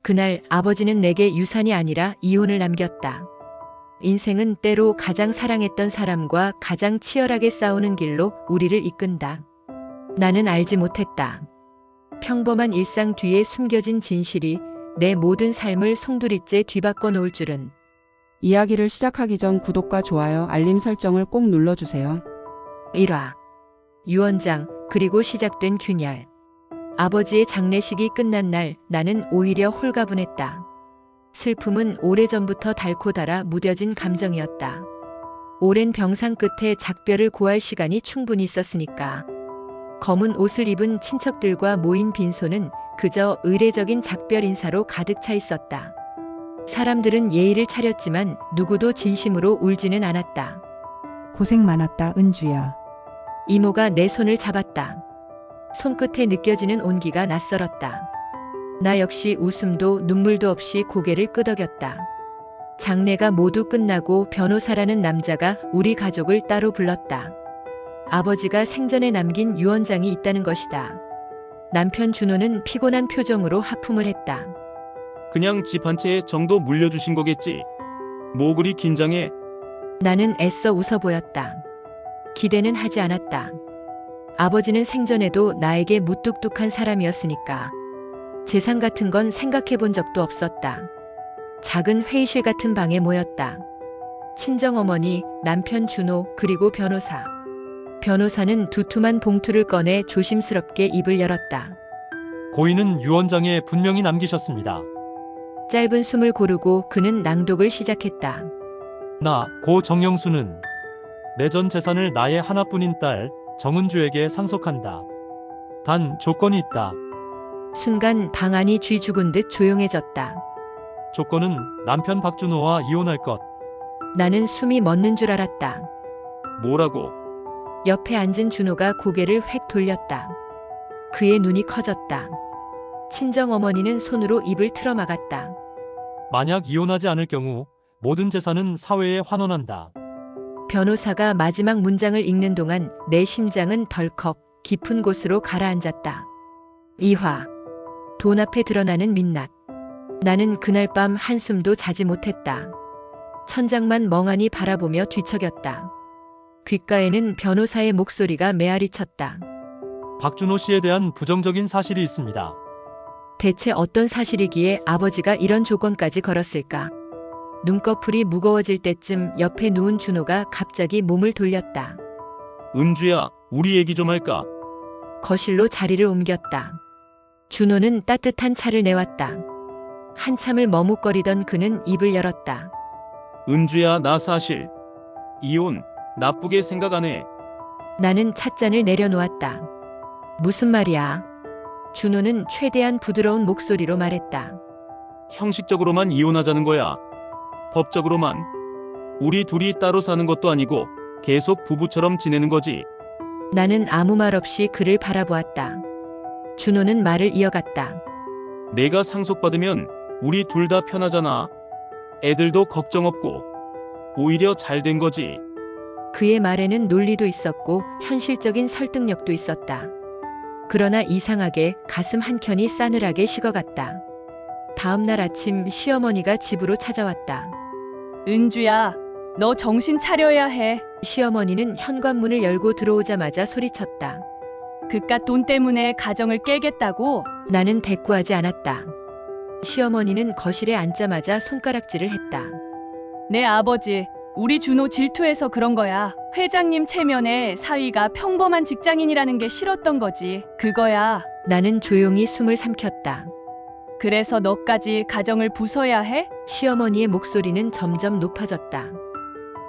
그날 아버지는 내게 유산이 아니라 이혼을 남겼다. 인생은 때로 가장 사랑했던 사람과 가장 치열하게 싸우는 길로 우리를 이끈다. 나는 알지 못했다. 평범한 일상 뒤에 숨겨진 진실이 내 모든 삶을 송두리째 뒤바꿔 놓을 줄은. 이야기를 시작하기 전 구독과 좋아요, 알림 설정을 꼭 눌러주세요. 1화. 유언장, 그리고 시작된 균열. 아버지의 장례식이 끝난 날 나는 오히려 홀가분했다. 슬픔은 오래전부터 닳고 닳아 무뎌진 감정이었다. 오랜 병상 끝에 작별을 고할 시간이 충분히 있었으니까. 검은 옷을 입은 친척들과 모인 빈소는 그저 의례적인 작별 인사로 가득 차 있었다. 사람들은 예의를 차렸지만 누구도 진심으로 울지는 않았다. 고생 많았다, 은주야. 이모가 내 손을 잡았다. 손끝에 느껴지는 온기가 낯설었다. 나 역시 웃음도 눈물도 없이 고개를 끄덕였다. 장례가 모두 끝나고 변호사라는 남자가 우리 가족을 따로 불렀다. 아버지가 생전에 남긴 유언장이 있다는 것이다. 남편 준호는 피곤한 표정으로 하품을 했다. 그냥 집 한 채 정도 물려주신 거겠지. 뭐 그리 긴장해. 나는 애써 웃어 보였다. 기대는 하지 않았다. 아버지는 생전에도 나에게 무뚝뚝한 사람이었으니까. 재산 같은 건 생각해 본 적도 없었다. 작은 회의실 같은 방에 모였다. 친정어머니, 남편 준호, 그리고 변호사. 변호사는 두툼한 봉투를 꺼내 조심스럽게 입을 열었다. 고인은 유언장에 분명히 남기셨습니다. 짧은 숨을 고르고 그는 낭독을 시작했다. 나, 고 정영수는 내 전 재산을 나의 하나뿐인 딸 정은주에게 상속한다. 단 조건이 있다. 순간 방 안이 쥐 죽은 듯 조용해졌다. 조건은 남편 박준호와 이혼할 것. 나는 숨이 멎는 줄 알았다. 뭐라고? 옆에 앉은 준호가 고개를 획 돌렸다. 그의 눈이 커졌다. 친정어머니는 손으로 입을 틀어막았다. 만약 이혼하지 않을 경우 모든 재산은 사회에 환원한다. 변호사가 마지막 문장을 읽는 동안 내 심장은 덜컥 깊은 곳으로 가라앉았다. 2화. 돈 앞에 드러나는 민낯. 나는 그날 밤 한숨도 자지 못했다. 천장만 멍하니 바라보며 뒤척였다. 귓가에는 변호사의 목소리가 메아리 쳤다. 박준호 씨에 대한 부정적인 사실이 있습니다. 대체 어떤 사실이기에 아버지가 이런 조건까지 걸었을까? 눈꺼풀이 무거워질 때쯤 옆에 누운 준호가 갑자기 몸을 돌렸다. 은주야, 우리 얘기 좀 할까? 거실로 자리를 옮겼다. 준호는 따뜻한 차를 내왔다. 한참을 머뭇거리던 그는 입을 열었다. 은주야, 나 사실 이혼 나쁘게 생각 안 해. 나는 찻잔을 내려놓았다. 무슨 말이야? 준호는 최대한 부드러운 목소리로 말했다. 형식적으로만 이혼하자는 거야. 법적으로만. 우리 둘이 따로 사는 것도 아니고 계속 부부처럼 지내는 거지. 나는 아무 말 없이 그를 바라보았다. 준호는 말을 이어갔다. 내가 상속받으면 우리 둘 다 편하잖아. 애들도 걱정 없고. 오히려 잘 된 거지. 그의 말에는 논리도 있었고 현실적인 설득력도 있었다. 그러나 이상하게 가슴 한켠이 싸늘하게 식어갔다. 다음 날 아침 시어머니가 집으로 찾아왔다. 은주야, 너 정신 차려야 해. 시어머니는 현관문을 열고 들어오자마자 소리쳤다. 그깟 돈 때문에 가정을 깨겠다고? 나는 대꾸하지 않았다. 시어머니는 거실에 앉자마자 손가락질을 했다. 내 아버지, 우리 준호 질투해서 그런 거야. 회장님 체면에 사위가 평범한 직장인이라는 게 싫었던 거지. 그거야. 나는 조용히 숨을 삼켰다. 그래서 너까지 가정을 부숴야 해? 시어머니의 목소리는 점점 높아졌다.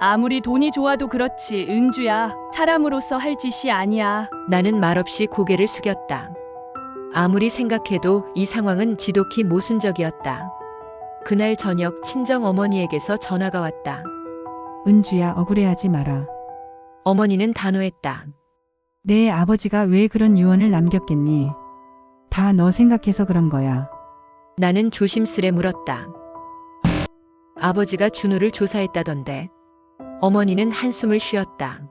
아무리 돈이 좋아도 그렇지, 은주야. 사람으로서 할 짓이 아니야. 나는 말없이 고개를 숙였다. 아무리 생각해도 이 상황은 지독히 모순적이었다. 그날 저녁 친정어머니에게서 전화가 왔다. 은주야, 억울해하지 마라. 어머니는 단호했다. 내 아버지가 왜 그런 유언을 남겼겠니? 다 너 생각해서 그런 거야. 나는 조심스레 물었다. 아버지가 준호를 조사했다던데. 어머니는 한숨을 쉬었다.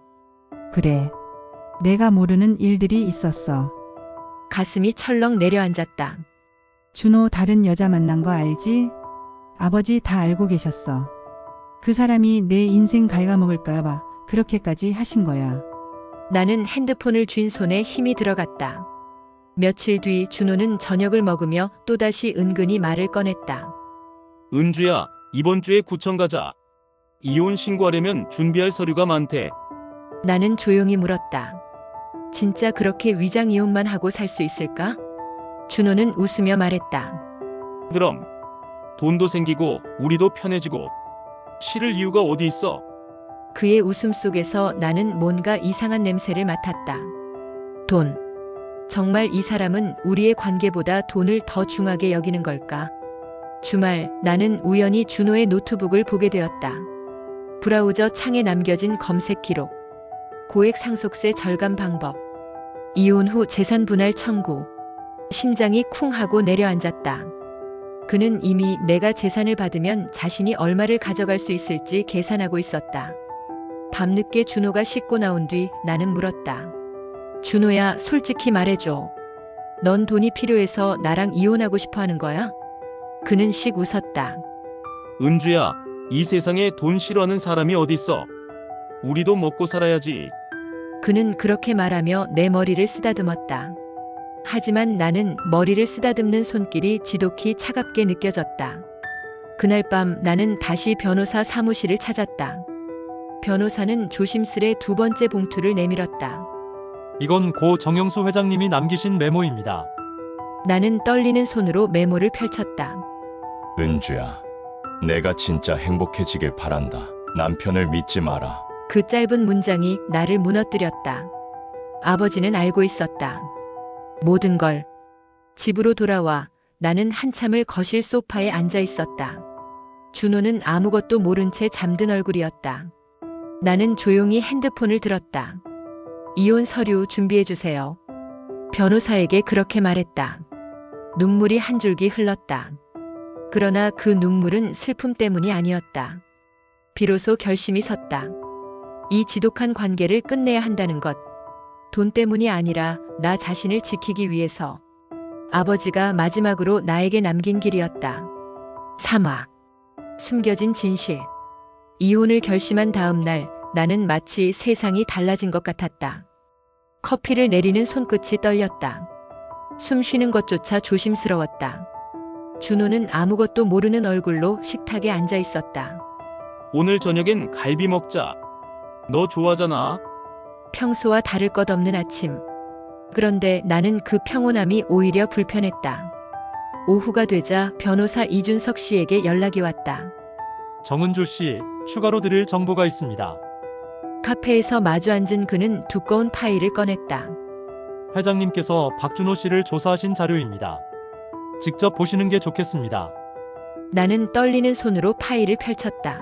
그래. 내가 모르는 일들이 있었어. 가슴이 철렁 내려앉았다. 준호 다른 여자 만난 거 알지? 아버지 다 알고 계셨어. 그 사람이 내 인생 갉아먹을까봐 그렇게까지 하신 거야. 나는 핸드폰을 쥔 손에 힘이 들어갔다. 며칠 뒤 준호는 저녁을 먹으며 또다시 은근히 말을 꺼냈다. 은주야, 이번 주에 구청 가자. 이혼 신고하려면 준비할 서류가 많대. 나는 조용히 물었다. 진짜 그렇게 위장 이혼만 하고 살 수 있을까? 준호는 웃으며 말했다. 그럼 돈도 생기고 우리도 편해지고 싫을 이유가 어디 있어? 그의 웃음 속에서 나는 뭔가 이상한 냄새를 맡았다. 돈. 정말 이 사람은 우리의 관계보다 돈을 더 중하게 여기는 걸까? 주말 나는 우연히 준호의 노트북을 보게 되었다. 브라우저 창에 남겨진 검색 기록. 고액 상속세 절감 방법. 이혼 후 재산 분할 청구. 심장이 쿵 하고 내려앉았다. 그는 이미 내가 재산을 받으면 자신이 얼마를 가져갈 수 있을지 계산하고 있었다. 밤늦게 준호가 씻고 나온 뒤 나는 물었다. 준호야, 솔직히 말해줘. 넌 돈이 필요해서 나랑 이혼하고 싶어 하는 거야? 그는 씩 웃었다. 은주야, 이 세상에 돈 싫어하는 사람이 어딨어? 우리도 먹고 살아야지. 그는 그렇게 말하며 내 머리를 쓰다듬었다. 하지만 나는 머리를 쓰다듬는 손길이 지독히 차갑게 느껴졌다. 그날 밤 나는 다시 변호사 사무실을 찾았다. 변호사는 조심스레 두 번째 봉투를 내밀었다. 이건 고 정영수 회장님이 남기신 메모입니다. 나는 떨리는 손으로 메모를 펼쳤다. 은주야, 내가 진짜 행복해지길 바란다. 남편을 믿지 마라. 그 짧은 문장이 나를 무너뜨렸다. 아버지는 알고 있었다. 모든 걸. 집으로 돌아와 나는 한참을 거실 소파에 앉아 있었다. 준호는 아무것도 모른 채 잠든 얼굴이었다. 나는 조용히 핸드폰을 들었다. 이혼 서류 준비해 주세요. 변호사에게 그렇게 말했다. 눈물이 한 줄기 흘렀다. 그러나 그 눈물은 슬픔 때문이 아니었다. 비로소 결심이 섰다. 이 지독한 관계를 끝내야 한다는 것. 돈 때문이 아니라 나 자신을 지키기 위해서. 아버지가 마지막으로 나에게 남긴 길이었다. 3화. 숨겨진 진실. 이혼을 결심한 다음 날 나는 마치 세상이 달라진 것 같았다. 커피를 내리는 손끝이 떨렸다. 숨 쉬는 것조차 조심스러웠다. 준호는 아무것도 모르는 얼굴로 식탁에 앉아 있었다. 오늘 저녁엔 갈비 먹자. 너 좋아하잖아. 평소와 다를 것 없는 아침. 그런데 나는 그 평온함이 오히려 불편했다. 오후가 되자 변호사 이준석 씨에게 연락이 왔다. 정은주 씨, 추가로 드릴 정보가 있습니다. 카페에서 마주 앉은 그는 두꺼운 파일을 꺼냈다. 회장님께서 박준호 씨를 조사하신 자료입니다. 직접 보시는 게 좋겠습니다. 나는 떨리는 손으로 파일을 펼쳤다.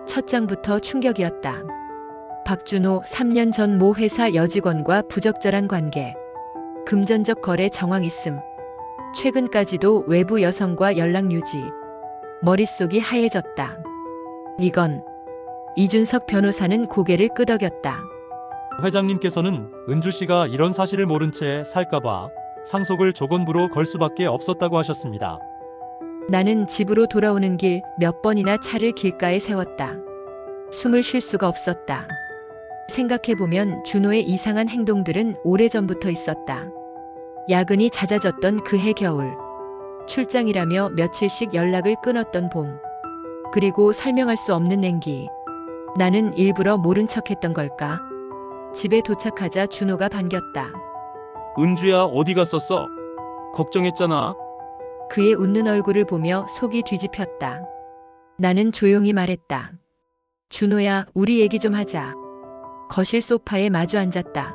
첫 장부터 충격이었다. 박준호 3년 전 모 회사 여직원과 부적절한 관계. 금전적 거래 정황 있음. 최근까지도 외부 여성과 연락 유지. 머릿속이 하얘졌다. 이건. 이준석 변호사는 고개를 끄덕였다. 회장님께서는 은주 씨가 이런 사실을 모른 채 살까봐 상속을 조건부로 걸 수밖에 없었다고 하셨습니다. 나는 집으로 돌아오는 길 몇 번이나 차를 길가에 세웠다. 숨을 쉴 수가 없었다. 생각해보면 준호의 이상한 행동들은 오래전부터 있었다. 야근이 잦아졌던 그해 겨울. 출장이라며 며칠씩 연락을 끊었던 봄. 그리고 설명할 수 없는 냉기. 나는 일부러 모른 척했던 걸까? 집에 도착하자 준호가 반겼다. 은주야, 어디 갔었어? 걱정했잖아. 그의 웃는 얼굴을 보며 속이 뒤집혔다. 나는 조용히 말했다. 준호야, 우리 얘기 좀 하자. 거실 소파에 마주 앉았다.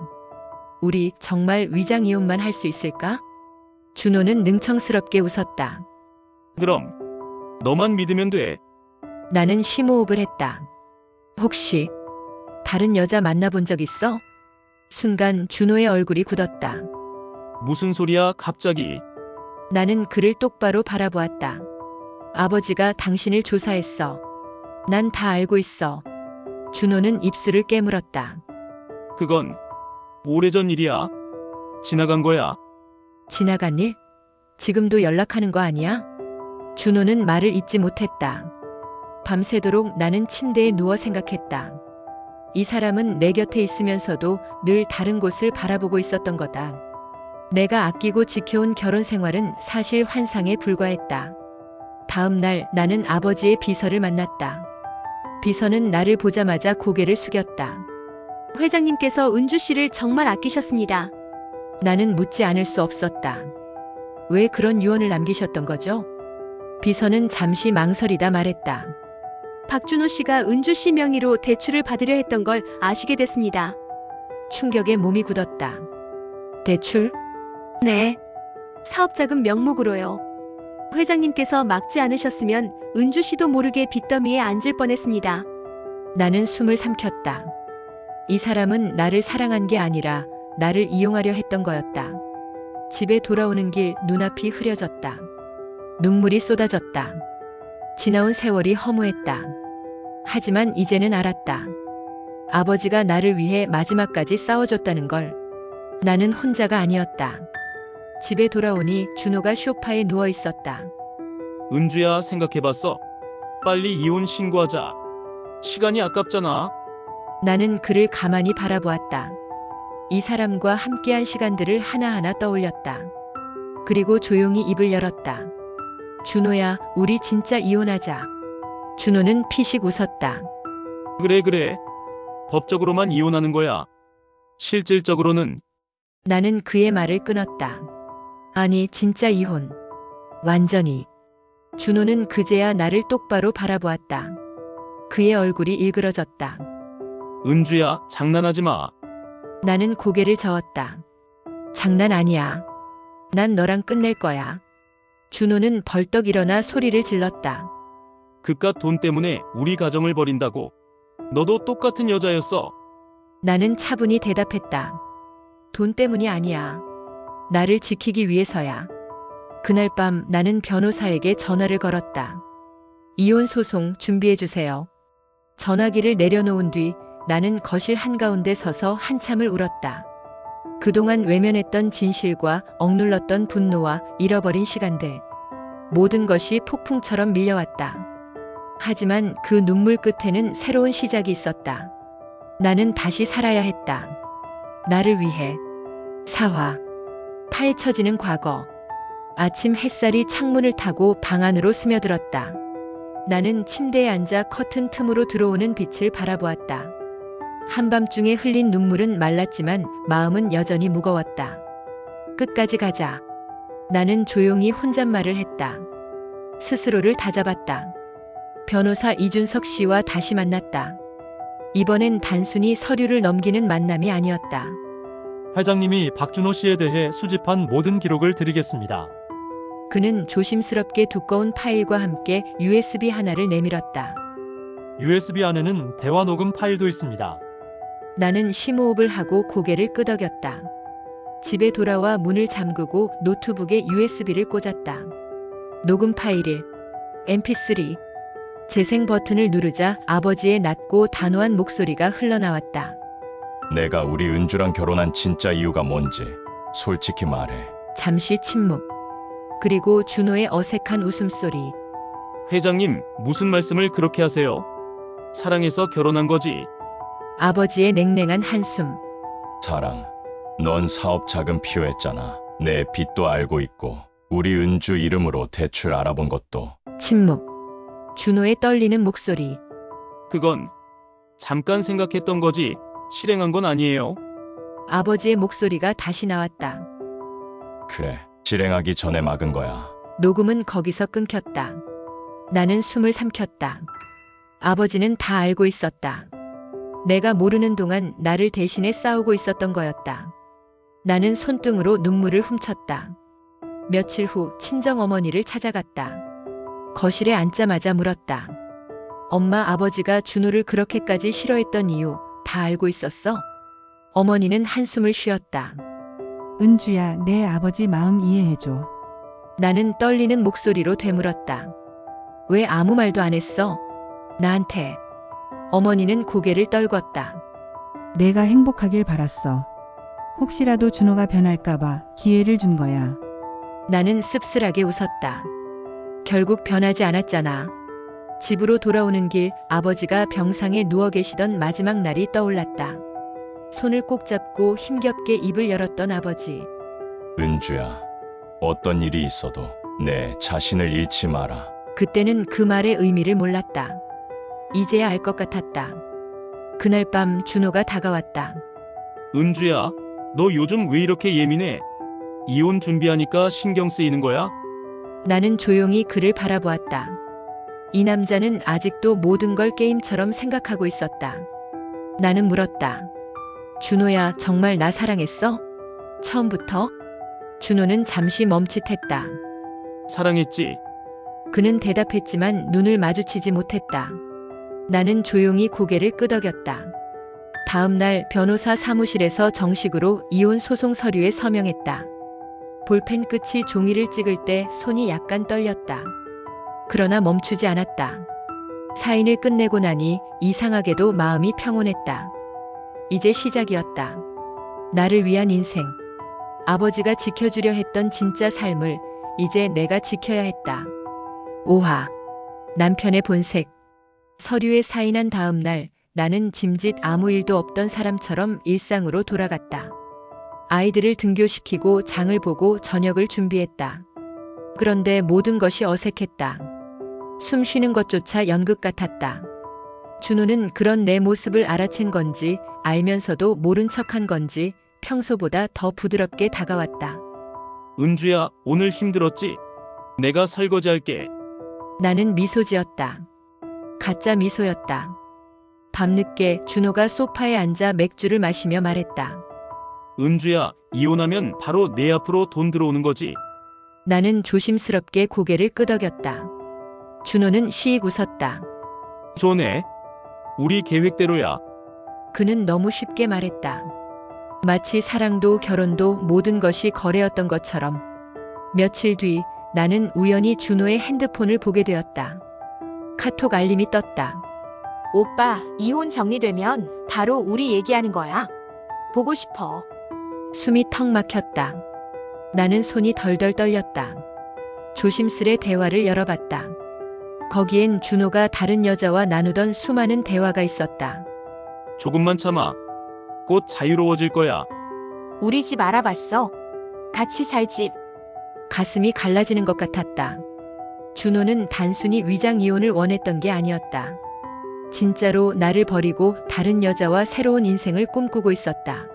우리 정말 위장 이혼만 할 수 있을까? 준호는 능청스럽게 웃었다. 그럼 너만 믿으면 돼. 나는 심호흡을 했다. 혹시 다른 여자 만나본 적 있어? 순간 준호의 얼굴이 굳었다. 무슨 소리야, 갑자기. 나는 그를 똑바로 바라보았다. 아버지가 당신을 조사했어. 난 다 알고 있어. 준호는 입술을 깨물었다. 그건 오래전 일이야. 지나간 거야. 지나간 일? 지금도 연락하는 거 아니야? 준호는 말을 잇지 못했다. 밤새도록 나는 침대에 누워 생각했다. 이 사람은 내 곁에 있으면서도 늘 다른 곳을 바라보고 있었던 거다. 내가 아끼고 지켜온 결혼 생활은 사실 환상에 불과했다. 다음 날 나는 아버지의 비서를 만났다. 비서는 나를 보자마자 고개를 숙였다. 회장님께서 은주 씨를 정말 아끼셨습니다. 나는 묻지 않을 수 없었다. 왜 그런 유언을 남기셨던 거죠? 비서는 잠시 망설이다 말했다. 박준호 씨가 은주 씨 명의로 대출을 받으려 했던 걸 아시게 됐습니다. 충격에 몸이 굳었다. 대출? 네. 사업자금 명목으로요. 회장님께서 막지 않으셨으면 은주 씨도 모르게 빚더미에 앉을 뻔했습니다. 나는 숨을 삼켰다. 이 사람은 나를 사랑한 게 아니라 나를 이용하려 했던 거였다. 집에 돌아오는 길 눈앞이 흐려졌다. 눈물이 쏟아졌다. 지나온 세월이 허무했다. 하지만 이제는 알았다. 아버지가 나를 위해 마지막까지 싸워줬다는 걸. 나는 혼자가 아니었다. 집에 돌아오니 준호가 소파에 누워 있었다. 은주야, 생각해봤어? 빨리 이혼 신고하자. 시간이 아깝잖아. 나는 그를 가만히 바라보았다. 이 사람과 함께한 시간들을 하나하나 떠올렸다. 그리고 조용히 입을 열었다. 준호야, 우리 진짜 이혼하자. 준호는 피식 웃었다. 그래. 법적으로만 이혼하는 거야. 실질적으로는. 나는 그의 말을 끊었다. 아니, 진짜 이혼. 완전히. 준호는 그제야 나를 똑바로 바라보았다. 그의 얼굴이 일그러졌다. 은주야, 장난하지 마. 나는 고개를 저었다. 장난 아니야. 난 너랑 끝낼 거야. 준호는 벌떡 일어나 소리를 질렀다. 그깟 돈 때문에 우리 가정을 버린다고. 너도 똑같은 여자였어. 나는 차분히 대답했다. 돈 때문이 아니야. 나를 지키기 위해서야. 그날 밤 나는 변호사에게 전화를 걸었다. 이혼 소송 준비해주세요. 전화기를 내려놓은 뒤 나는 거실 한가운데 서서 한참을 울었다. 그동안 외면했던 진실과 억눌렀던 분노와 잃어버린 시간들. 모든 것이 폭풍처럼 밀려왔다. 하지만 그 눈물 끝에는 새로운 시작이 있었다. 나는 다시 살아야 했다. 나를 위해. 사화. 파헤쳐지는 과거. 아침 햇살이 창문을 타고 방 안으로 스며들었다. 나는 침대에 앉아 커튼 틈으로 들어오는 빛을 바라보았다. 한밤중에 흘린 눈물은 말랐지만 마음은 여전히 무거웠다. 끝까지 가자. 나는 조용히 혼잣말을 했다. 스스로를 다잡았다. 변호사 이준석 씨와 다시 만났다. 이번엔 단순히 서류를 넘기는 만남이 아니었다. 회장님이 박준호 씨에 대해 수집한 모든 기록을 드리겠습니다. 그는 조심스럽게 두꺼운 파일과 함께 USB 하나를 내밀었다. USB 안에는 대화 녹음 파일도 있습니다. 나는 심호흡을 하고 고개를 끄덕였다. 집에 돌아와 문을 잠그고 노트북에 USB를 꽂았다. 녹음 파일을 MP3 재생 버튼을 누르자 아버지의 낮고 단호한 목소리가 흘러나왔다. 내가 우리 은주랑 결혼한 진짜 이유가 뭔지 솔직히 말해. 잠시 침묵. 그리고 준호의 어색한 웃음소리. 회장님, 무슨 말씀을 그렇게 하세요? 사랑해서 결혼한 거지. 아버지의 냉랭한 한숨. 사랑. 넌 사업 자금 필요했잖아. 내 빚도 알고 있고 우리 은주 이름으로 대출 알아본 것도. 침묵. 준호의 떨리는 목소리. 그건 잠깐 생각했던 거지 실행한 건 아니에요. 아버지의 목소리가 다시 나왔다. 그래. 실행하기 전에 막은 거야. 녹음은 거기서 끊겼다. 나는 숨을 삼켰다. 아버지는 다 알고 있었다. 내가 모르는 동안 나를 대신해 싸우고 있었던 거였다. 나는 손등으로 눈물을 훔쳤다. 며칠 후 친정어머니를 찾아갔다. 거실에 앉자마자 물었다. 엄마, 아버지가 준호를 그렇게까지 싫어했던 이유 다 알고 있었어? 어머니는 한숨을 쉬었다. 은주야, 내 아버지 마음 이해해줘. 나는 떨리는 목소리로 되물었다. 왜 아무 말도 안 했어? 나한테. 어머니는 고개를 떨궜다. 내가 행복하길 바랐어. 혹시라도 준호가 변할까봐 기회를 준 거야. 나는 씁쓸하게 웃었다. 결국 변하지 않았잖아. 집으로 돌아오는 길 아버지가 병상에 누워 계시던 마지막 날이 떠올랐다. 손을 꼭 잡고 힘겹게 입을 열었던 아버지. 은주야, 어떤 일이 있어도 내 자신을 잃지 마라. 그때는 그 말의 의미를 몰랐다. 이제야 알 것 같았다. 그날 밤 준호가 다가왔다. 은주야, 너 요즘 왜 이렇게 예민해? 이혼 준비하니까 신경 쓰이는 거야? 나는 조용히 그를 바라보았다. 이 남자는 아직도 모든 걸 게임처럼 생각하고 있었다. 나는 물었다. 준호야, 정말 나 사랑했어? 처음부터? 준호는 잠시 멈칫했다. 사랑했지. 그는 대답했지만 눈을 마주치지 못했다. 나는 조용히 고개를 끄덕였다. 다음 날 변호사 사무실에서 정식으로 이혼 소송 서류에 서명했다. 볼펜 끝이 종이를 찍을 때 손이 약간 떨렸다. 그러나 멈추지 않았다. 사인을 끝내고 나니 이상하게도 마음이 평온했다. 이제 시작이었다. 나를 위한 인생. 아버지가 지켜주려 했던 진짜 삶을 이제 내가 지켜야 했다. 5화. 남편의 본색. 서류에 사인한 다음 날 나는 짐짓 아무 일도 없던 사람처럼 일상으로 돌아갔다. 아이들을 등교시키고 장을 보고 저녁을 준비했다. 그런데 모든 것이 어색했다. 숨 쉬는 것조차 연극 같았다. 준호는 그런 내 모습을 알아챈 건지 알면서도 모른 척한 건지 평소보다 더 부드럽게 다가왔다. 은주야, 오늘 힘들었지? 내가 설거지할게. 나는 미소 지었다. 가짜 미소였다. 밤늦게 준호가 소파에 앉아 맥주를 마시며 말했다. 은주야, 이혼하면 바로 내 앞으로 돈 들어오는 거지. 나는 조심스럽게 고개를 끄덕였다. 준호는 시익 웃었다. 좋네. 우리 계획대로야. 그는 너무 쉽게 말했다. 마치 사랑도 결혼도 모든 것이 거래였던 것처럼. 며칠 뒤 나는 우연히 준호의 핸드폰을 보게 되었다. 카톡 알림이 떴다. 오빠, 이혼 정리되면 바로 우리 얘기하는 거야. 보고 싶어. 숨이 턱 막혔다. 나는 손이 덜덜 떨렸다. 조심스레 대화를 열어봤다. 거기엔 준호가 다른 여자와 나누던 수많은 대화가 있었다. 조금만 참아. 곧 자유로워질 거야. 우리 집 알아봤어. 같이 살 집. 가슴이 갈라지는 것 같았다. 준호는 단순히 위장 이혼을 원했던 게 아니었다. 진짜로 나를 버리고 다른 여자와 새로운 인생을 꿈꾸고 있었다.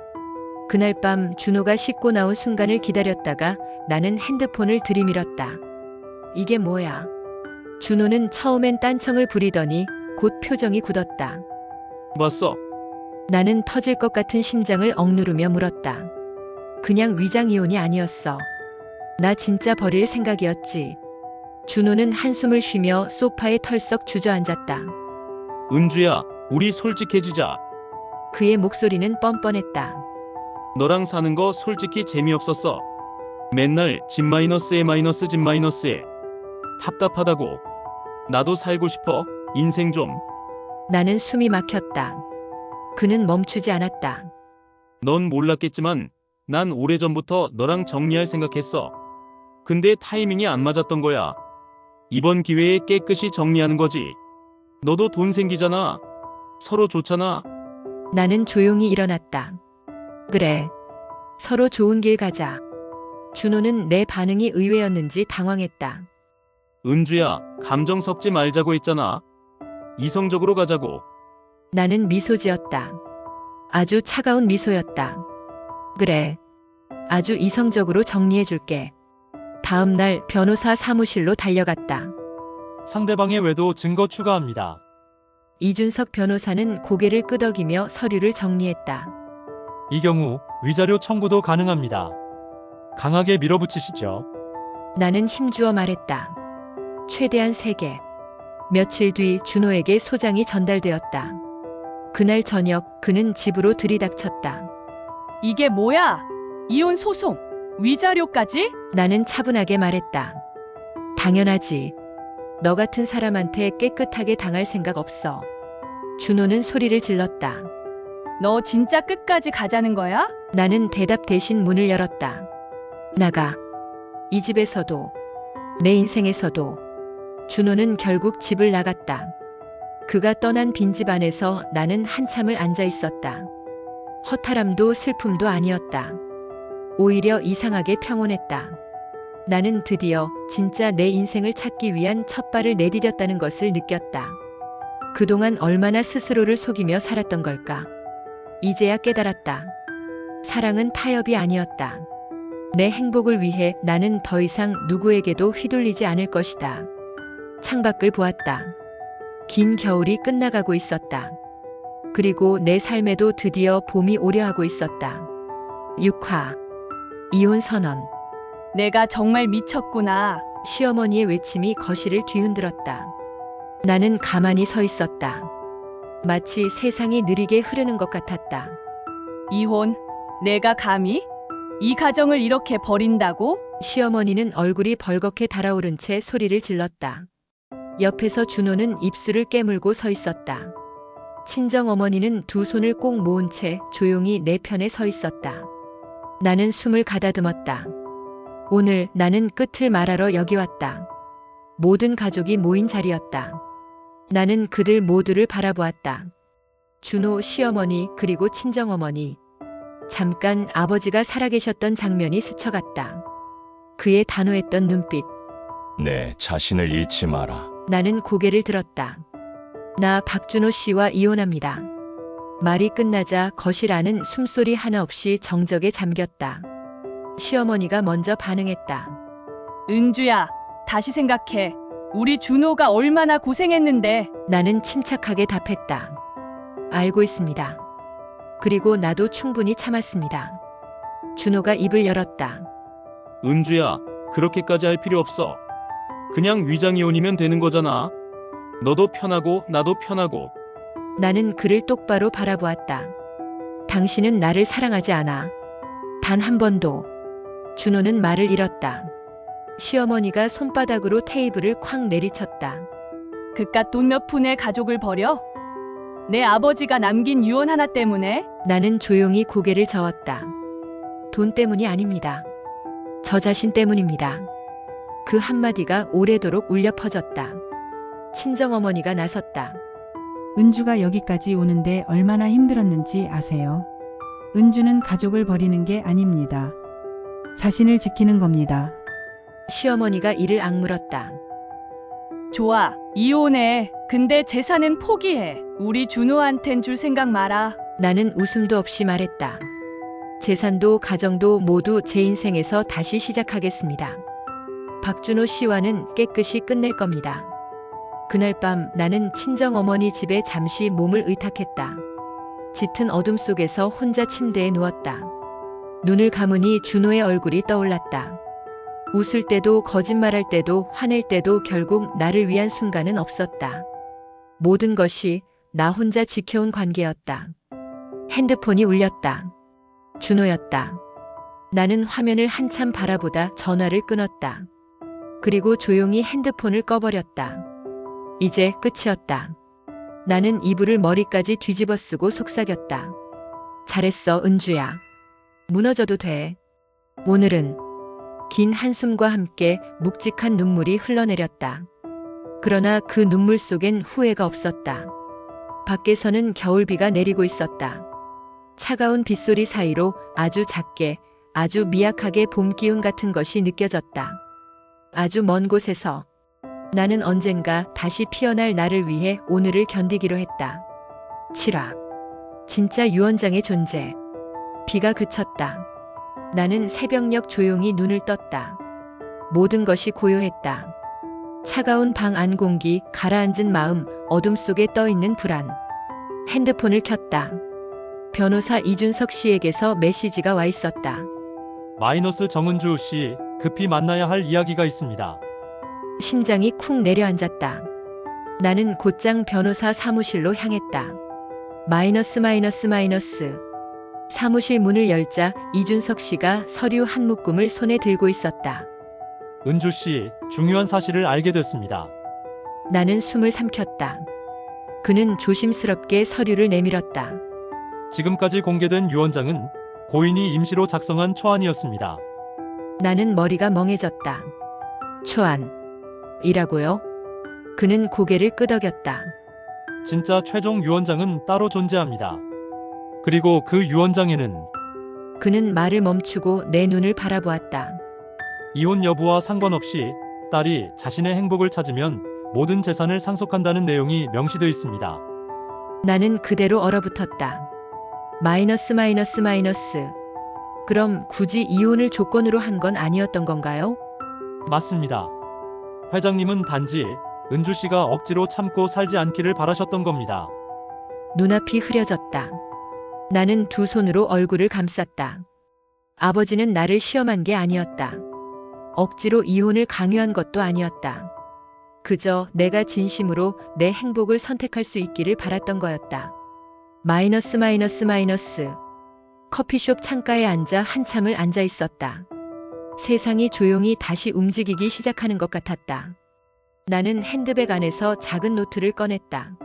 그날 밤 준호가 씻고 나온 순간을 기다렸다가 나는 핸드폰을 들이밀었다. 이게 뭐야? 준호는 처음엔 딴청을 부리더니 곧 표정이 굳었다. 봤어. 나는 터질 것 같은 심장을 억누르며 물었다. 그냥 위장 이혼이 아니었어. 나 진짜 버릴 생각이었지. 준호는 한숨을 쉬며 소파에 털썩 주저앉았다. 은주야, 우리 솔직해지자. 그의 목소리는 뻔뻔했다. 너랑 사는 거 솔직히 재미없었어. 맨날 집 마이너스에 마이너스 집 마이너스에. 답답하다고. 나도 살고 싶어. 인생 좀. 나는 숨이 막혔다. 그는 멈추지 않았다. 넌 몰랐겠지만 난 오래전부터 너랑 정리할 생각했어. 근데 타이밍이 안 맞았던 거야. 이번 기회에 깨끗이 정리하는 거지. 너도 돈 생기잖아. 서로 좋잖아. 나는 조용히 일어났다. 그래. 서로 좋은 길 가자. 준호는 내 반응이 의외였는지 당황했다. 은주야, 감정 섞지 말자고 했잖아. 이성적으로 가자고. 나는 미소 지었다. 아주 차가운 미소였다. 그래. 아주 이성적으로 정리해줄게. 다음 날 변호사 사무실로 달려갔다. 상대방의 외도 증거 추가합니다. 이준석 변호사는 고개를 끄덕이며 서류를 정리했다. 이 경우 위자료 청구도 가능합니다. 강하게 밀어붙이시죠. 나는 힘주어 말했다. 최대한 3개. 며칠 뒤 준호에게 소장이 전달되었다. 그날 저녁 그는 집으로 들이닥쳤다. 이게 뭐야? 이혼 소송, 위자료까지? 나는 차분하게 말했다. 당연하지. 너 같은 사람한테 깨끗하게 당할 생각 없어. 준호는 소리를 질렀다. 너 진짜 끝까지 가자는 거야? 나는 대답 대신 문을 열었다. 나가. 이 집에서도, 내 인생에서도. 준호는 결국 집을 나갔다. 그가 떠난 빈집 안에서 나는 한참을 앉아 있었다. 허탈함도 슬픔도 아니었다. 오히려 이상하게 평온했다. 나는 드디어 진짜 내 인생을 찾기 위한 첫 발을 내디뎠다는 것을 느꼈다. 그동안 얼마나 스스로를 속이며 살았던 걸까? 이제야 깨달았다. 사랑은 타협이 아니었다. 내 행복을 위해 나는 더 이상 누구에게도 휘둘리지 않을 것이다. 창밖을 보았다. 긴 겨울이 끝나가고 있었다. 그리고 내 삶에도 드디어 봄이 오려 하고 있었다. 6화 이혼 선언. 내가 정말 미쳤구나. 시어머니의 외침이 거실을 뒤흔들었다. 나는 가만히 서 있었다. 마치 세상이 느리게 흐르는 것 같았다. 이혼? 내가 감히? 이 가정을 이렇게 버린다고? 시어머니는 얼굴이 벌겋게 달아오른 채 소리를 질렀다. 옆에서 준호는 입술을 깨물고 서 있었다. 친정어머니는 두 손을 꼭 모은 채 조용히 내 편에 서 있었다. 나는 숨을 가다듬었다. 오늘 나는 끝을 말하러 여기 왔다. 모든 가족이 모인 자리였다. 나는 그들 모두를 바라보았다. 준호 시어머니 그리고 친정어머니. 잠깐 아버지가 살아계셨던 장면이 스쳐갔다. 그의 단호했던 눈빛. 내 자신을 잃지 마라. 나는 고개를 들었다. 나 박준호 씨와 이혼합니다. 말이 끝나자 거실 안은 숨소리 하나 없이 정적에 잠겼다. 시어머니가 먼저 반응했다. 은주야, 다시 생각해. 우리 준호가 얼마나 고생했는데. 나는 침착하게 답했다. 알고 있습니다. 그리고 나도 충분히 참았습니다. 준호가 입을 열었다. 은주야, 그렇게까지 할 필요 없어. 그냥 위장이혼이면 되는 거잖아. 너도 편하고 나도 편하고. 나는 그를 똑바로 바라보았다. 당신은 나를 사랑하지 않아. 단 한 번도. 준호는 말을 잃었다. 시어머니가 손바닥으로 테이블을 쾅 내리쳤다. 그깟 돈 몇 푼에 가족을 버려? 내 아버지가 남긴 유언 하나 때문에? 나는 조용히 고개를 저었다. 돈 때문이 아닙니다. 저 자신 때문입니다. 그 한마디가 오래도록 울려 퍼졌다. 친정어머니가 나섰다. 은주가 여기까지 오는데 얼마나 힘들었는지 아세요? 은주는 가족을 버리는 게 아닙니다. 자신을 지키는 겁니다. 시어머니가 이를 악물었다. 좋아, 이혼해. 근데 재산은 포기해. 우리 준호한텐 줄 생각 마라. 나는 웃음도 없이 말했다. 재산도 가정도 모두 제 인생에서 다시 시작하겠습니다. 박준호 씨와는 깨끗이 끝낼 겁니다. 그날 밤 나는 친정어머니 집에 잠시 몸을 의탁했다. 짙은 어둠 속에서 혼자 침대에 누웠다. 눈을 감으니 준호의 얼굴이 떠올랐다. 웃을 때도 거짓말할 때도 화낼 때도 결국 나를 위한 순간은 없었다. 모든 것이 나 혼자 지켜온 관계였다. 핸드폰이 울렸다. 준호였다. 나는 화면을 한참 바라보다 전화를 끊었다. 그리고 조용히 핸드폰을 꺼버렸다. 이제 끝이었다. 나는 이불을 머리까지 뒤집어 쓰고 속삭였다. 잘했어, 은주야. 무너져도 돼. 오늘은. 긴 한숨과 함께 묵직한 눈물이 흘러내렸다. 그러나 그 눈물 속엔 후회가 없었다. 밖에서는 겨울비가 내리고 있었다. 차가운 빗소리 사이로 아주 작게, 아주 미약하게 봄 기운 같은 것이 느껴졌다. 아주 먼 곳에서 나는 언젠가 다시 피어날 나를 위해 오늘을 견디기로 했다. 7화. 진짜 유언장의 존재. 비가 그쳤다. 나는 새벽녘 조용히 눈을 떴다. 모든 것이 고요했다. 차가운 방 안 공기, 가라앉은 마음, 어둠 속에 떠있는 불안. 핸드폰을 켰다. 변호사 이준석 씨에게서 메시지가 와 있었다. 마이너스 정은주 씨, 급히 만나야 할 이야기가 있습니다. 심장이 쿵 내려앉았다. 나는 곧장 변호사 사무실로 향했다. 마이너스. 사무실 문을 열자 이준석 씨가 서류 한 묶음을 손에 들고 있었다. 은주 씨, 중요한 사실을 알게 됐습니다. 나는 숨을 삼켰다. 그는 조심스럽게 서류를 내밀었다. 지금까지 공개된 유언장은 고인이 임시로 작성한 초안이었습니다. 나는 머리가 멍해졌다. 초안. 이라고요? 그는 고개를 끄덕였다. 진짜 최종 유언장은 따로 존재합니다. 그리고 그 유언장에는 그는 말을 멈추고 내 눈을 바라보았다. 이혼 여부와 상관없이 딸이 자신의 행복을 찾으면 모든 재산을 상속한다는 내용이 명시되어 있습니다. 나는 그대로 얼어붙었다. 마이너스. 그럼 굳이 이혼을 조건으로 한 건 아니었던 건가요? 맞습니다. 회장님은 단지 은주 씨가 억지로 참고 살지 않기를 바라셨던 겁니다. 눈앞이 흐려졌다. 나는 두 손으로 얼굴을 감쌌다. 아버지는 나를 시험한 게 아니었다. 억지로 이혼을 강요한 것도 아니었다. 그저 내가 진심으로 내 행복을 선택할 수 있기를 바랐던 거였다. 마이너스. 커피숍 창가에 앉아 한참을 앉아 있었다. 세상이 조용히 다시 움직이기 시작하는 것 같았다. 나는 핸드백 안에서 작은 노트를 꺼냈다.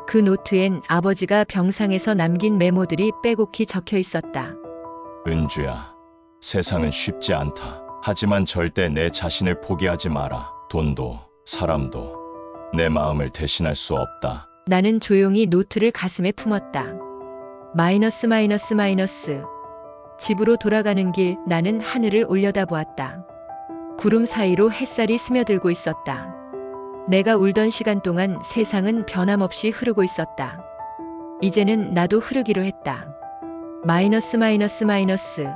그 노트엔 아버지가 병상에서 남긴 메모들이 빼곡히 적혀 있었다. 은주야, 세상은 쉽지 않다. 하지만 절대 내 자신을 포기하지 마라. 돈도 사람도 내 마음을 대신할 수 없다. 나는 조용히 노트를 가슴에 품었다. 마이너스. 집으로 돌아가는 길 나는 하늘을 올려다보았다. 구름 사이로 햇살이 스며들고 있었다. 내가 울던 시간 동안 세상은 변함없이 흐르고 있었다. 이제는 나도 흐르기로 했다. 마이너스.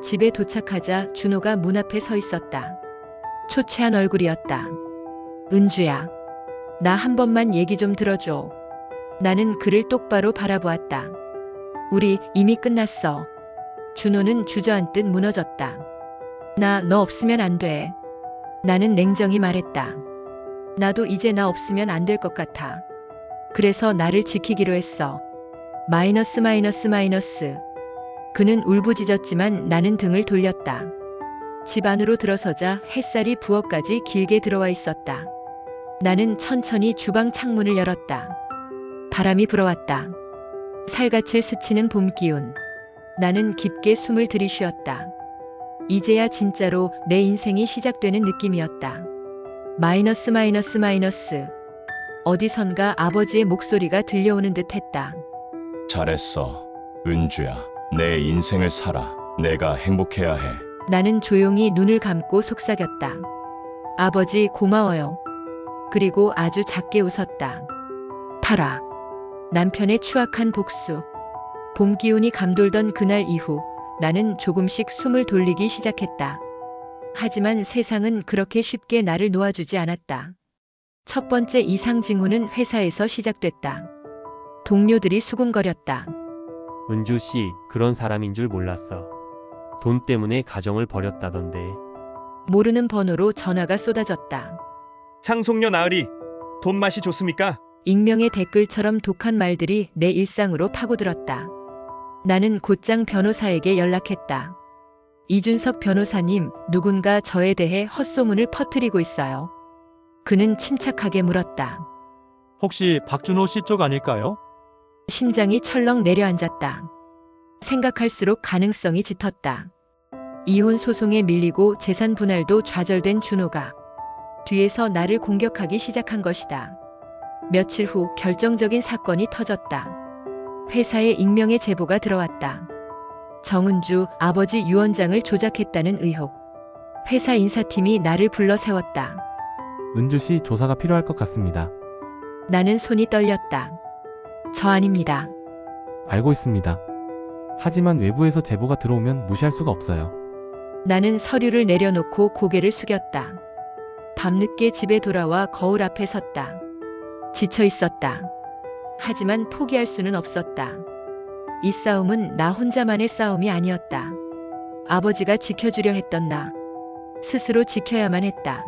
집에 도착하자 준호가 문 앞에 서 있었다. 초췌한 얼굴이었다. 은주야, 나 한 번만 얘기 좀 들어줘. 나는 그를 똑바로 바라보았다. 우리 이미 끝났어. 준호는 주저앉듯 무너졌다. 나 너 없으면 안 돼. 나는 냉정히 말했다. 나도 이제 나 없으면 안 될 것 같아. 그래서 나를 지키기로 했어. 마이너스. 그는 울부짖었지만 나는 등을 돌렸다. 집 안으로 들어서자 햇살이 부엌까지 길게 들어와 있었다. 나는 천천히 주방 창문을 열었다. 바람이 불어왔다. 살갗을 스치는 봄 기운. 나는 깊게 숨을 들이쉬었다. 이제야 진짜로 내 인생이 시작되는 느낌이었다. 마이너스. 어디선가 아버지의 목소리가 들려오는 듯 했다. 잘했어, 은주야. 내 인생을 살아. 내가 행복해야 해. 나는 조용히 눈을 감고 속삭였다. 아버지 고마워요. 그리고 아주 작게 웃었다. 파라. 남편의 추악한 복수. 봄 기운이 감돌던 그날 이후 나는 조금씩 숨을 돌리기 시작했다. 하지만 세상은 그렇게 쉽게 나를 놓아주지 않았다. 첫 번째 이상 징후는 회사에서 시작됐다. 동료들이 수군거렸다. 은주 씨, 그런 사람인 줄 몰랐어. 돈 때문에 가정을 버렸다던데. 모르는 번호로 전화가 쏟아졌다. 상속녀 나으리, 돈 맛이 좋습니까? 익명의 댓글처럼 독한 말들이 내 일상으로 파고들었다. 나는 곧장 변호사에게 연락했다. 이준석 변호사님, 누군가 저에 대해 헛소문을 퍼뜨리고 있어요. 그는 침착하게 물었다. 혹시 박준호 씨 쪽 아닐까요? 심장이 철렁 내려앉았다. 생각할수록 가능성이 짙었다. 이혼 소송에 밀리고 재산 분할도 좌절된 준호가 뒤에서 나를 공격하기 시작한 것이다. 며칠 후 결정적인 사건이 터졌다. 회사에 익명의 제보가 들어왔다. 정은주 아버지 유언장을 조작했다는 의혹. 회사 인사팀이 나를 불러 세웠다. 은주 씨 조사가 필요할 것 같습니다. 나는 손이 떨렸다. 저 아닙니다. 알고 있습니다. 하지만 외부에서 제보가 들어오면 무시할 수가 없어요. 나는 서류를 내려놓고 고개를 숙였다. 밤늦게 집에 돌아와 거울 앞에 섰다. 지쳐 있었다. 하지만 포기할 수는 없었다. 이 싸움은 나 혼자만의 싸움이 아니었다. 아버지가 지켜주려 했던 나 스스로 지켜야만 했다.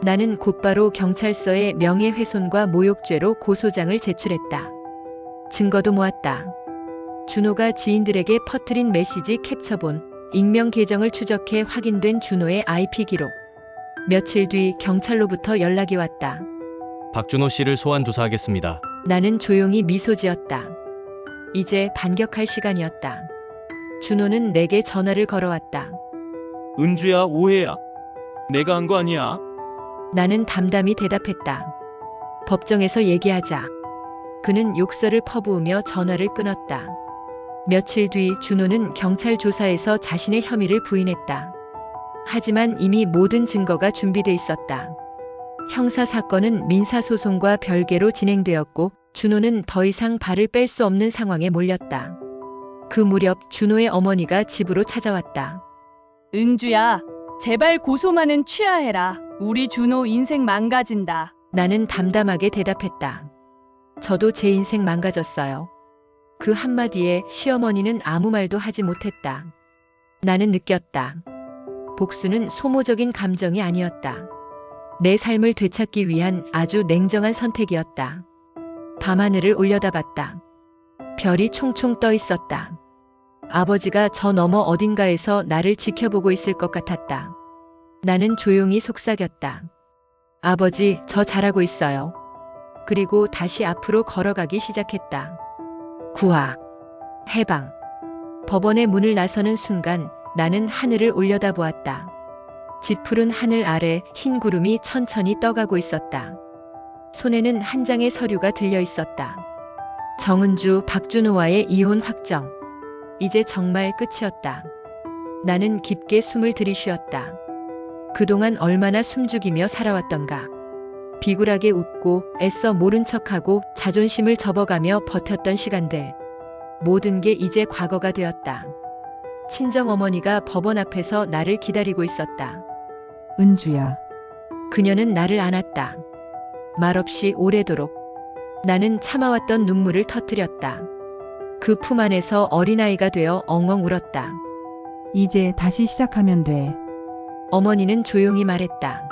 나는 곧바로 경찰서에 명예훼손과 모욕죄로 고소장을 제출했다. 증거도 모았다. 준호가 지인들에게 퍼뜨린 메시지 캡처본, 익명 계정을 추적해 확인된 준호의 IP 기록. 며칠 뒤 경찰로부터 연락이 왔다. 박준호 씨를 소환 조사하겠습니다. 나는 조용히 미소 지었다. 이제 반격할 시간이었다. 준호는 내게 전화를 걸어왔다. 은주야, 오해야. 내가 한 거 아니야. 나는 담담히 대답했다. 법정에서 얘기하자. 그는 욕설을 퍼부으며 전화를 끊었다. 며칠 뒤 준호는 경찰 조사에서 자신의 혐의를 부인했다. 하지만 이미 모든 증거가 준비돼 있었다. 형사 사건은 민사 소송과 별개로 진행되었고 준호는 더 이상 발을 뺄 수 없는 상황에 몰렸다. 그 무렵 준호의 어머니가 집으로 찾아왔다. 은주야, 제발 고소만은 취하해라. 우리 준호 인생 망가진다. 나는 담담하게 대답했다. 저도 제 인생 망가졌어요. 그 한마디에 시어머니는 아무 말도 하지 못했다. 나는 느꼈다. 복수는 소모적인 감정이 아니었다. 내 삶을 되찾기 위한 아주 냉정한 선택이었다. 밤하늘을 올려다봤다. 별이 총총 떠 있었다. 아버지가 저 너머 어딘가에서 나를 지켜보고 있을 것 같았다. 나는 조용히 속삭였다. 아버지, 저 잘하고 있어요. 그리고 다시 앞으로 걸어가기 시작했다. 구하, 해방. 법원의 문을 나서는 순간 나는 하늘을 올려다보았다. 짙푸른 하늘 아래 흰 구름이 천천히 떠가고 있었다. 손에는 한 장의 서류가 들려 있었다. 정은주, 박준호와의 이혼 확정. 이제 정말 끝이었다. 나는 깊게 숨을 들이쉬었다. 그동안 얼마나 숨죽이며 살아왔던가. 비굴하게 웃고 애써 모른 척하고 자존심을 접어가며 버텼던 시간들. 모든 게 이제 과거가 되었다. 친정어머니가 법원 앞에서 나를 기다리고 있었다. 은주야. 그녀는 나를 안았다. 말없이 오래도록. 나는 참아왔던 눈물을 터뜨렸다. 그 품 안에서 어린아이가 되어 엉엉 울었다. 이제 다시 시작하면 돼. 어머니는 조용히 말했다.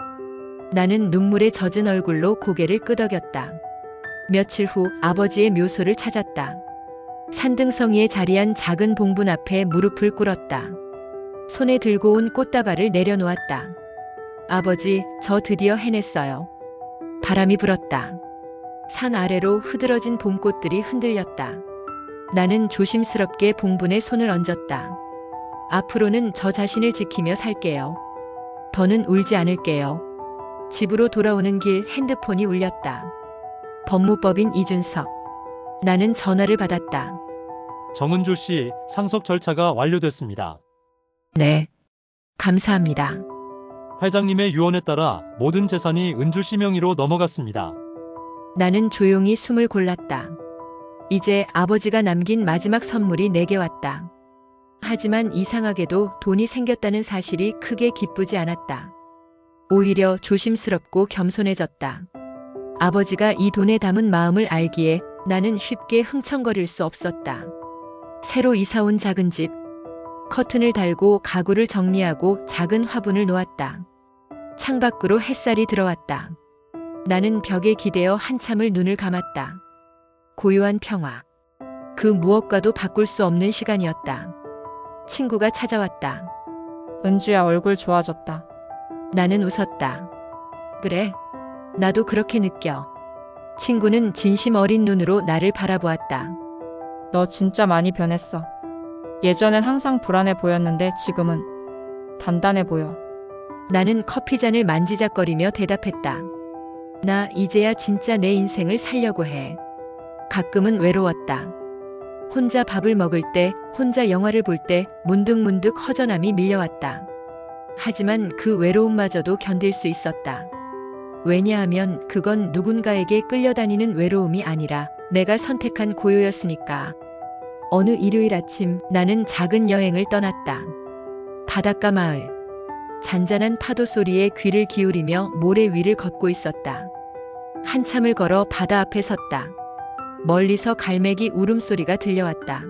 나는 눈물에 젖은 얼굴로 고개를 끄덕였다. 며칠 후 아버지의 묘소를 찾았다. 산등성이에 자리한 작은 봉분 앞에 무릎을 꿇었다. 손에 들고 온 꽃다발을 내려놓았다. 아버지, 저 드디어 해냈어요. 바람이 불었다. 산 아래로 흐드러진 봄꽃들이 흔들렸다. 나는 조심스럽게 봉분에 손을 얹었다. 앞으로는 저 자신을 지키며 살게요. 더는 울지 않을게요. 집으로 돌아오는 길 핸드폰이 울렸다. 법무법인 이준석. 나는 전화를 받았다. 정은주 씨, 상속 절차가 완료됐습니다. 네. 감사합니다. 회장님의 유언에 따라 모든 재산이 은주 씨 명의로 넘어갔습니다. 나는 조용히 숨을 골랐다. 이제 아버지가 남긴 마지막 선물이 내게 왔다. 하지만 이상하게도 돈이 생겼다는 사실이 크게 기쁘지 않았다. 오히려 조심스럽고 겸손해졌다. 아버지가 이 돈에 담은 마음을 알기에 나는 쉽게 흥청거릴 수 없었다. 새로 이사온 작은 집. 커튼을 달고 가구를 정리하고 작은 화분을 놓았다. 창밖으로 햇살이 들어왔다. 나는 벽에 기대어 한참을 눈을 감았다. 고요한 평화. 그 무엇과도 바꿀 수 없는 시간이었다. 친구가 찾아왔다. 은주야, 얼굴 좋아졌다. 나는 웃었다. 그래, 나도 그렇게 느껴. 친구는 진심 어린 눈으로 나를 바라보았다. 너 진짜 많이 변했어. 예전엔 항상 불안해 보였는데 지금은 단단해 보여. 나는 커피잔을 만지작거리며 대답했다. 나 이제야 진짜 내 인생을 살려고 해. 가끔은 외로웠다. 혼자 밥을 먹을 때, 혼자 영화를 볼 때 문득문득 허전함이 밀려왔다. 하지만 그 외로움마저도 견딜 수 있었다. 왜냐하면 그건 누군가에게 끌려다니는 외로움이 아니라 내가 선택한 고요였으니까. 어느 일요일 아침 나는 작은 여행을 떠났다. 바닷가 마을. 잔잔한 파도 소리에 귀를 기울이며 모래 위를 걷고 있었다. 한참을 걸어 바다 앞에 섰다. 멀리서 갈매기 울음소리가 들려왔다.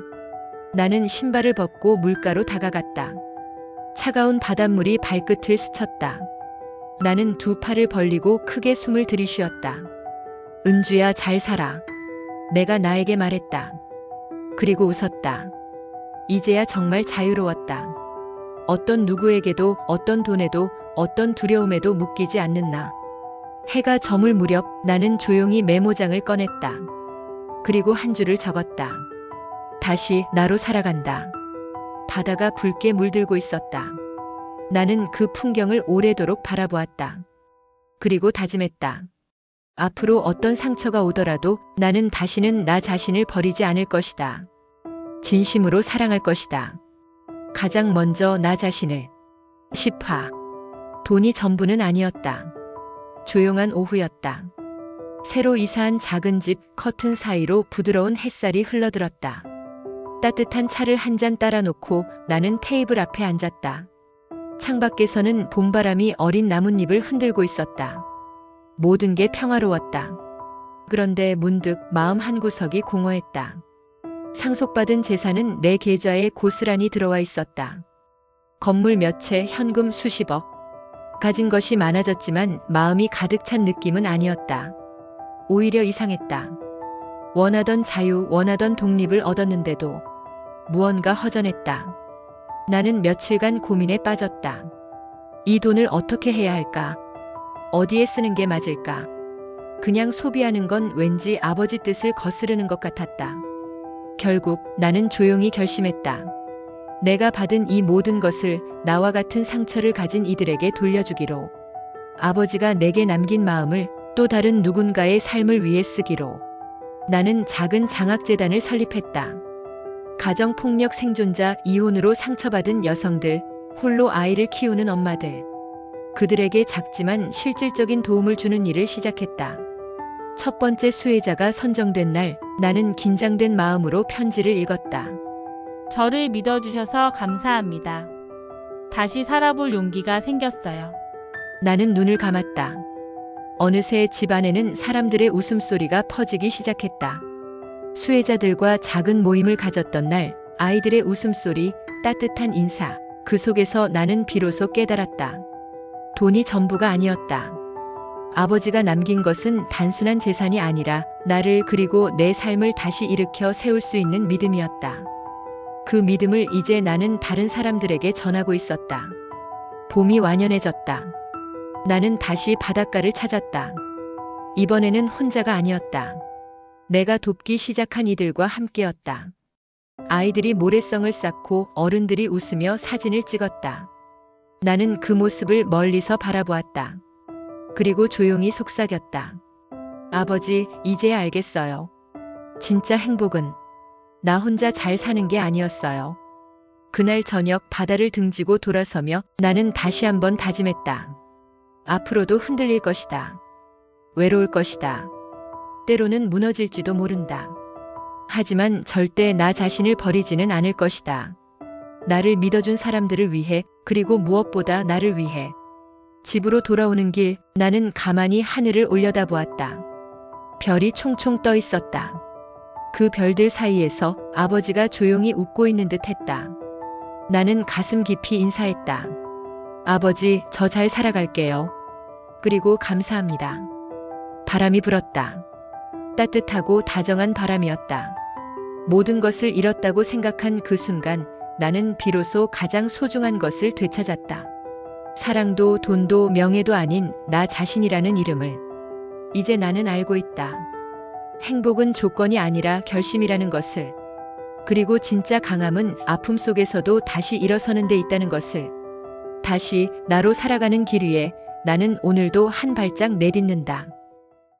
나는 신발을 벗고 물가로 다가갔다. 차가운 바닷물이 발끝을 스쳤다. 나는 두 팔을 벌리고 크게 숨을 들이쉬었다. 은주야, 잘 살아. 내가 나에게 말했다. 그리고 웃었다. 이제야 정말 자유로웠다. 어떤 누구에게도, 어떤 돈에도, 어떤 두려움에도 묶이지 않는 나. 해가 저물 무렵 나는 조용히 메모장을 꺼냈다. 그리고 한 줄을 적었다. 다시 나로 살아간다. 바다가 붉게 물들고 있었다. 나는 그 풍경을 오래도록 바라보았다. 그리고 다짐했다. 앞으로 어떤 상처가 오더라도 나는 다시는 나 자신을 버리지 않을 것이다. 진심으로 사랑할 것이다. 가장 먼저 나 자신을. 10화. 돈이 전부는 아니었다. 조용한 오후였다. 새로 이사한 작은 집 커튼 사이로 부드러운 햇살이 흘러들었다. 따뜻한 차를 한 잔 따라 놓고 나는 테이블 앞에 앉았다. 창밖에서는 봄바람이 어린 나뭇잎을 흔들고 있었다. 모든 게 평화로웠다. 그런데 문득 마음 한구석이 공허했다. 상속받은 재산은 내 계좌에 고스란히 들어와 있었다. 건물 몇 채, 현금 수십억. 가진 것이 많아졌지만 마음이 가득 찬 느낌은 아니었다. 오히려 이상했다. 원하던 자유, 원하던 독립을 얻었는데도 무언가 허전했다. 나는 며칠간 고민에 빠졌다. 이 돈을 어떻게 해야 할까? 어디에 쓰는 게 맞을까? 그냥 소비하는 건 왠지 아버지 뜻을 거스르는 것 같았다. 결국 나는 조용히 결심했다. 내가 받은 이 모든 것을 나와 같은 상처를 가진 이들에게 돌려주기로. 아버지가 내게 남긴 마음을 또 다른 누군가의 삶을 위해 쓰기로. 나는 작은 장학재단을 설립했다. 가정폭력 생존자, 이혼으로 상처받은 여성들, 홀로 아이를 키우는 엄마들. 그들에게 작지만 실질적인 도움을 주는 일을 시작했다. 첫 번째 수혜자가 선정된 날, 나는 긴장된 마음으로 편지를 읽었다. 저를 믿어주셔서 감사합니다. 다시 살아볼 용기가 생겼어요. 나는 눈을 감았다. 어느새 집안에는 사람들의 웃음소리가 퍼지기 시작했다. 수혜자들과 작은 모임을 가졌던 날, 아이들의 웃음소리, 따뜻한 인사, 그 속에서 나는 비로소 깨달았다. 돈이 전부가 아니었다. 아버지가 남긴 것은 단순한 재산이 아니라 나를 그리고 내 삶을 다시 일으켜 세울 수 있는 믿음이었다. 그 믿음을 이제 나는 다른 사람들에게 전하고 있었다. 봄이 완연해졌다. 나는 다시 바닷가를 찾았다. 이번에는 혼자가 아니었다. 내가 돕기 시작한 이들과 함께였다. 아이들이 모래성을 쌓고 어른들이 웃으며 사진을 찍었다. 나는 그 모습을 멀리서 바라보았다. 그리고 조용히 속삭였다. 아버지, 이제 알겠어요. 진짜 행복은 나 혼자 잘 사는 게 아니었어요. 그날 저녁 바다를 등지고 돌아서며 나는 다시 한번 다짐했다. 앞으로도 흔들릴 것이다. 외로울 것이다. 때로는 무너질지도 모른다. 하지만 절대 나 자신을 버리지는 않을 것이다. 나를 믿어준 사람들을 위해, 그리고 무엇보다 나를 위해. 집으로 돌아오는 길, 나는 가만히 하늘을 올려다보았다. 별이 총총 떠 있었다. 그 별들 사이에서 아버지가 조용히 웃고 있는 듯 했다. 나는 가슴 깊이 인사했다. 아버지, 저 잘 살아갈게요. 그리고 감사합니다. 바람이 불었다. 따뜻하고 다정한 바람이었다. 모든 것을 잃었다고 생각한 그 순간 나는 비로소 가장 소중한 것을 되찾았다. 사랑도 돈도 명예도 아닌 나 자신이라는 이름을. 이제 나는 알고 있다. 행복은 조건이 아니라 결심이라는 것을. 그리고 진짜 강함은 아픔 속에서도 다시 일어서는 데 있다는 것을. 다시 나로 살아가는 길 위에 나는 오늘도 한 발짝 내딛는다.